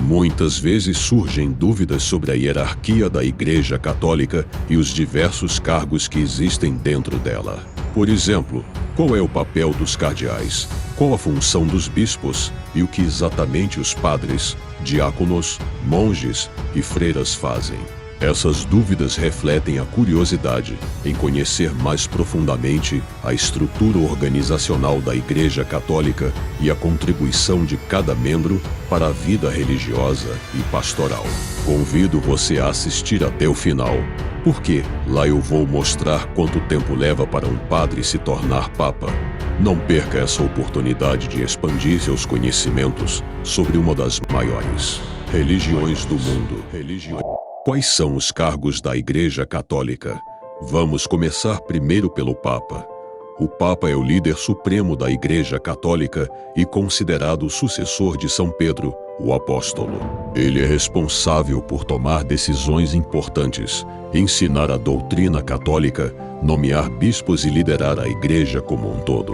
Muitas vezes surgem dúvidas sobre a hierarquia da Igreja Católica e os diversos cargos que existem dentro dela. Por exemplo, qual é o papel dos cardeais? Qual a função dos bispos? E o que exatamente os padres, diáconos, monges e freiras fazem? Essas dúvidas refletem a curiosidade em conhecer mais profundamente a estrutura organizacional da Igreja Católica e a contribuição de cada membro para a vida religiosa e pastoral. Convido você a assistir até o final, porque lá eu vou mostrar quanto tempo leva para um padre se tornar papa. Não perca essa oportunidade de expandir seus conhecimentos sobre uma das maiores religiões do mundo. Quais são os cargos da Igreja Católica? Vamos começar primeiro pelo Papa. O Papa é o líder supremo da Igreja Católica e considerado o sucessor de São Pedro, o apóstolo. Ele é responsável por tomar decisões importantes, ensinar a doutrina católica, nomear bispos e liderar a Igreja como um todo.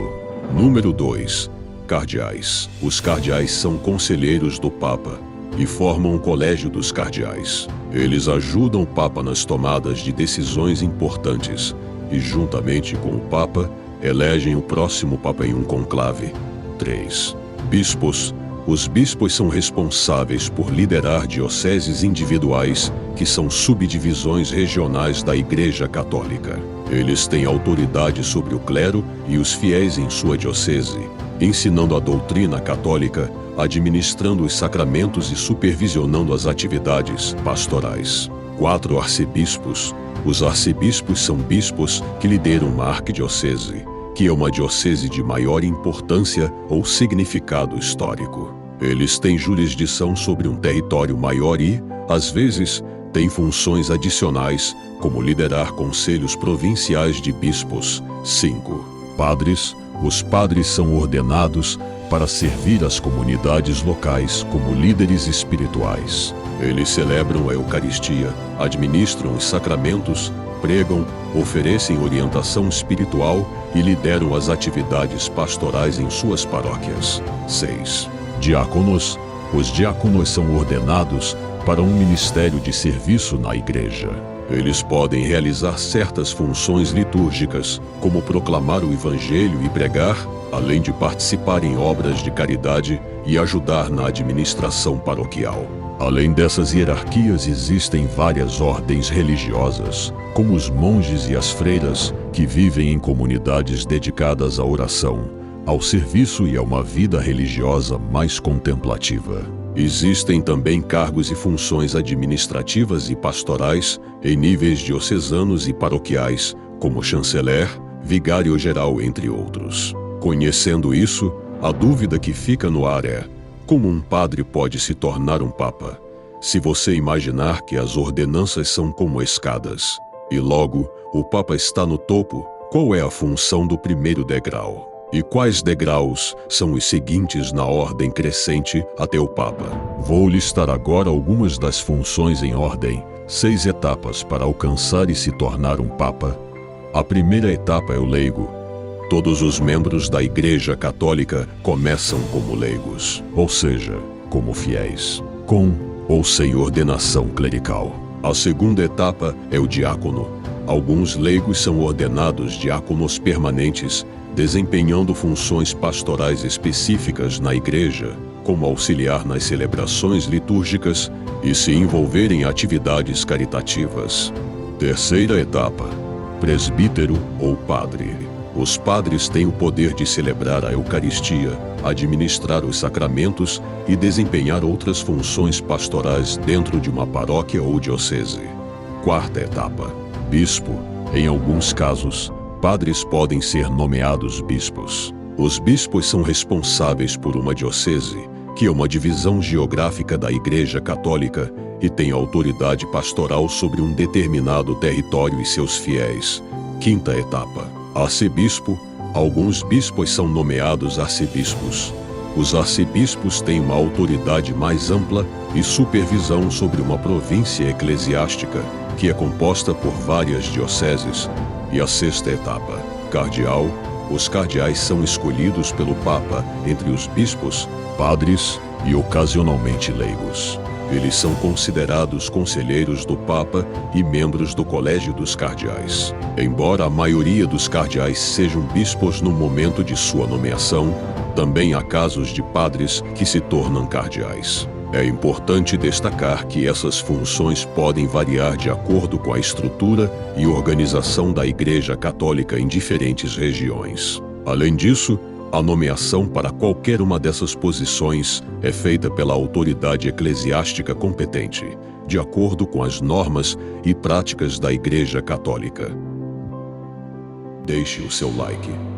Número 2. Cardeais. Os cardeais são conselheiros do Papa e formam o colégio dos cardeais. Eles ajudam o Papa nas tomadas de decisões importantes e, juntamente com o Papa, elegem o próximo Papa em um conclave. 3. Bispos. Os bispos são responsáveis por liderar dioceses individuais, que são subdivisões regionais da Igreja Católica. Eles têm autoridade sobre o clero e os fiéis em sua diocese, ensinando a doutrina católica, administrando os sacramentos e supervisionando as atividades pastorais. 4. Arcebispos. Os arcebispos são bispos que lideram uma arquidiocese, que é uma diocese de maior importância ou significado histórico. Eles têm jurisdição sobre um território maior e, às vezes, têm funções adicionais, como liderar conselhos provinciais de bispos. 5. Padres. Os padres são ordenados para servir as comunidades locais como líderes espirituais. Eles celebram a Eucaristia, administram os sacramentos, pregam, oferecem orientação espiritual e lideram as atividades pastorais em suas paróquias. 6. Diáconos. Os diáconos são ordenados para um ministério de serviço na Igreja. Eles podem realizar certas funções litúrgicas, como proclamar o Evangelho e pregar, além de participar em obras de caridade e ajudar na administração paroquial. Além dessas hierarquias, existem várias ordens religiosas, como os monges e as freiras, que vivem em comunidades dedicadas à oração, ao serviço e a uma vida religiosa mais contemplativa. Existem também cargos e funções administrativas e pastorais em níveis diocesanos e paroquiais, como chanceler, vigário-geral, entre outros. Conhecendo isso, a dúvida que fica no ar é: como um padre pode se tornar um papa? Se você imaginar que as ordenanças são como escadas, e logo o papa está no topo, qual é a função do primeiro degrau? E quais degraus são os seguintes na ordem crescente até o Papa? Vou listar agora algumas das funções em ordem, 6 etapas para alcançar e se tornar um Papa. A primeira etapa é o leigo. Todos os membros da Igreja Católica começam como leigos, ou seja, como fiéis, com ou sem ordenação clerical. A segunda etapa é o diácono. Alguns leigos são ordenados diáconos permanentes, desempenhando funções pastorais específicas na Igreja, como auxiliar nas celebrações litúrgicas e se envolver em atividades caritativas. Terceira etapa: presbítero ou padre. Os padres têm o poder de celebrar a Eucaristia, administrar os sacramentos e desempenhar outras funções pastorais dentro de uma paróquia ou diocese. Quarta etapa: bispo. Em alguns casos, padres podem ser nomeados bispos. Os bispos são responsáveis por uma diocese, que é uma divisão geográfica da Igreja Católica e tem autoridade pastoral sobre um determinado território e seus fiéis. Quinta etapa: arcebispo. Alguns bispos são nomeados arcebispos. Os arcebispos têm uma autoridade mais ampla e supervisão sobre uma província eclesiástica, que é composta por várias dioceses. E a sexta etapa: cardeal. Os cardeais são escolhidos pelo Papa entre os bispos, padres e ocasionalmente leigos. Eles são considerados conselheiros do Papa e membros do Colégio dos Cardeais. Embora a maioria dos cardeais sejam bispos no momento de sua nomeação, também há casos de padres que se tornam cardeais. É importante destacar que essas funções podem variar de acordo com a estrutura e organização da Igreja Católica em diferentes regiões. Além disso, a nomeação para qualquer uma dessas posições é feita pela autoridade eclesiástica competente, de acordo com as normas e práticas da Igreja Católica. Deixe o seu like.